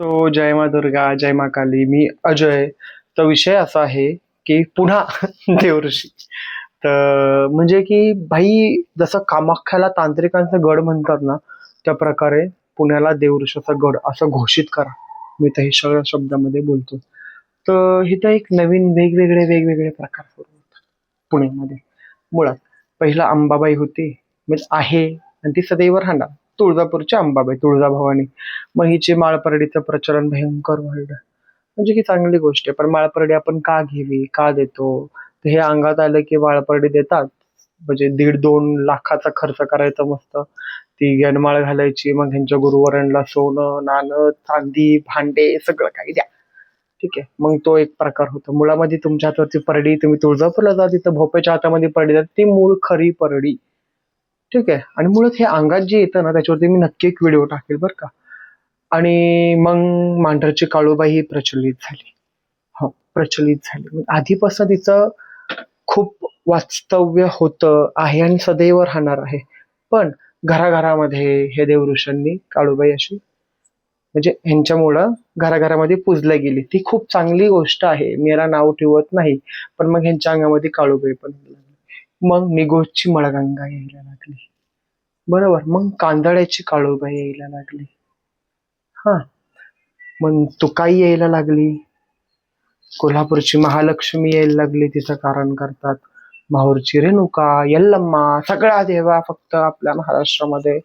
तो जय मा दुर्गा, जय मा काली. मी अजय. तर विषय असा आहे, की पुन्हा देवऋषी. तर म्हणजे की भाई, जसं कामाख्याला तांत्रिकांचा गड म्हणतात ना, त्या प्रकारे पुण्याला देवऋषीचा गड असं घोषित करा. मी तर हे सगळ्या शब्दामध्ये बोलतो. तर इथं एक नवीन वेगवेगळे प्रकार सुरू होतात पुण्यामध्ये. मुळात पहिला अंबाबाई होती, म्हणजे आहे, आणि ती सदैव राहणार. तुळजापूरची अंबाबाई, तुळजाभवानी. मग हिचे माळपरडीचं प्रचलन भयंकर वाढलं. म्हणजे की चांगली गोष्ट आहे, पण माळपरडी आपण का घ्यावी, का देतो? तर हे अंगात आलं की माळपरडी देतात. म्हणजे 1.5-2 लाखाचा खर्च करायचा मस्त. ती गणमाळ घालायची, मग ह्यांच्या गुरुवरांना सोनं, नाणं, चांदी, भांडे सगळं काही द्या. ठीक आहे. मग तो एक प्रकार होता. मुळामध्ये तुमच्या हातावरची परडी, तुम्ही तुळजापूरला जा, तिथं भोप्याच्या हातामध्ये परडी द्या, ती मूळ खरी परडी. ठीक आहे. आणि मुळात हे अंगात जे येतं ना, त्याच्यावरती मी नक्की एक व्हिडिओ टाकेल बरं का. आणि मग मांढरची काळूबाई ही प्रचलित झाली. हो, प्रचलित झाली. म्हणजे आधीपासून तिचं खूप वास्तव्य होतं, आहे आणि सदैव राहणार आहे. पण घराघरामध्ये हे देवऋषांनी काळूबाई अशी, म्हणजे ह्यांच्यामुळं घराघरामध्ये पूजल्या गेली. ती खूप चांगली गोष्ट आहे. मी याला नाव ठेवत नाही. पण मग ह्यांच्या अंगामध्ये काळूबाई पण यायला लागली. मग निगोजची मळगंगा यायला लागली. बरोबर. मग कांदळ्याची काळूबाई यायला लागली. हा. मग तुकाई यायला लागली. कोल्हापूरची महालक्ष्मी यायला लागली, तिचं कारण करतात. माहूरची रेणुका, यल्लम्मा, सगळ्या देवा फक्त आपल्या महाराष्ट्रामध्ये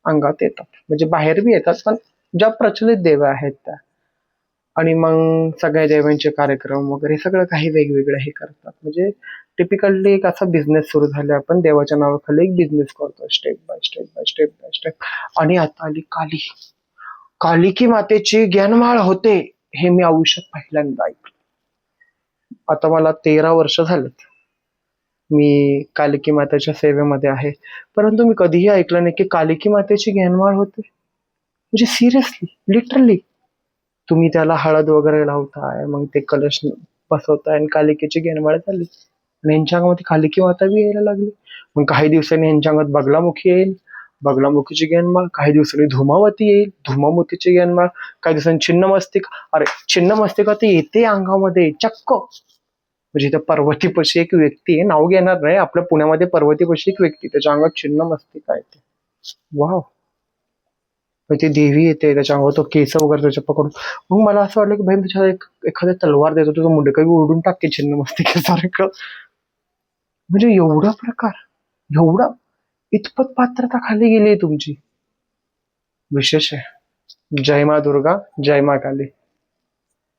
अंगात येतात. म्हणजे बाहेर बी येतात, पण ज्या प्रचलित देव्या आहेत त्या. आणि मग सगळ्या देवांचे कार्यक्रम वगैरे सगळं काही वेगवेगळं हे करतात. म्हणजे टिपिकली एक असा बिझनेस सुरू झाला. आपण देवाच्या नावाखाली एक बिझनेस करतो, step by step by step by step. आणि आता आली काली. कालिकी मातेची ज्ञानमाळ होते, हे मी आयुष्यात पहिल्यांदा ऐकलं. आता मला 13 वर्ष झालेत. मी कालिकी मातेच्या सेवेमध्ये आहे. परंतु मी कधीही ऐकलं नाही की कालिकी मातेची ज्ञानमाळ होते. म्हणजे सिरियसली, लिटरली. तुम्ही त्याला हळद वगैरे लावताय, मग ते कलश बसवताय आणि कालिकेची ज्ञानमाळ झाली. आणि यांच्या अंगामध्ये कालिकी माता बी यायला लागली. मग काही दिवसांनी यांच्या अंगात बगलामुखी येईल, बगलामुखीची ज्ञानमाळ. काही दिवसांनी धुमावती येईल, धुमावतीची ज्ञानमाळ. काही दिवसांनी छिन्नमस्तिका. अरे, छिन्नमस्तिका तर येते अंगामध्ये चक्क. म्हणजे इथं पर्वतीपाशी एक व्यक्ती आहे, नाव घेणार नाही, आपल्या पुण्यामध्ये पर्वतीपाशी एक व्यक्ती, त्याच्या अंगात छिन्नमस्तिका येते. वाव. मग ती देवी येते, त्याच्या अंगावर तो केस वगैरे त्याच्या पकडून. मग मला असं वाटलं की भाई, त्याच्या एखाद्या तलवार देतो, तुझं मुंडकं बी उडून टाके छिन्नमस्तिकेसारखं. म्हणजे एवढा प्रकार, एवढा, इतपत पात्रता खाली गेली तुमची. विशेष आहे. जय मा दुर्गा, जय मा काली.